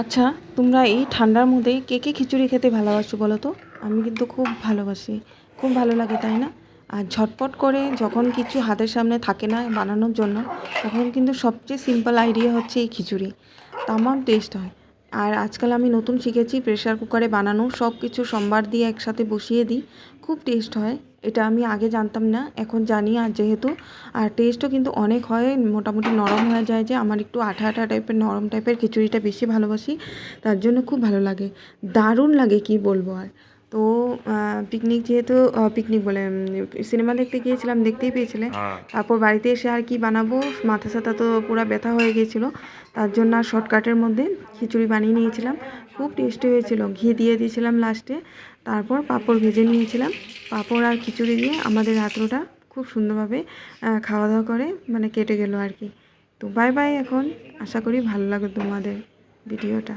আচ্ছা, তোমরা এই ঠান্ডার মধ্যে কে কে খিচুড়ি খেতে ভালোবাসো বলো তো? আমি কিন্তু খুব ভালোবাসি। খুব ভালো লাগে, তাই না? আর ঝটপট করে যখন কিছু হাতের সামনে থাকে না বানানোর জন্য, তখন কিন্তু সবচেয়ে সিম্পল আইডিয়া হচ্ছে এই খিচুড়ি। তামাম টেস্ট হয়। আর আজকাল আমি নতুন শিখেছি প্রেশার কুকারে বানানো, সব কিছু সম্বার দিয়ে একসাথে বসিয়ে দিই। খুব টেস্ট হয়। এটা আমি আগে জানতাম না, এখন জানি। আর যেহেতু আর টেস্টও কিন্তু অনেক হয়, মোটামুটি নরম হয়ে যায়, যে আমার একটু আঠা আঠা টাইপের নরম টাইপের খিচুড়িটা বেশি ভালোবাসি, তার জন্য খুব ভালো লাগে। দারুণ লাগে, কি বলবো আর। তো পিকনিক যেহেতু, পিকনিক বলে সিনেমা দেখতে গিয়েছিলাম, দেখতেই পেয়েছিলে। তারপর বাড়িতে এসে আর কি বানাবো, মাথা সাথা তো পুরো ব্যথা হয়ে গিয়েছিলো, তার জন্য আর শর্টকাটের মধ্যে খিচুড়ি বানিয়ে নিয়েছিলাম। খুব টেস্টি হয়েছিল, ঘি দিয়ে দিয়েছিলাম লাস্টে। তারপর পাঁপড় ভেজে নিয়েছিলাম। পাঁপড় আর খিচুড়ি দিয়ে আমাদের রাত্রটা খুব সুন্দরভাবে খাওয়া দাওয়া করে মানে কেটে গেল আর কি। তো বাই বাই এখন। আশা করি ভালো লাগে তোমাদের ভিডিওটা।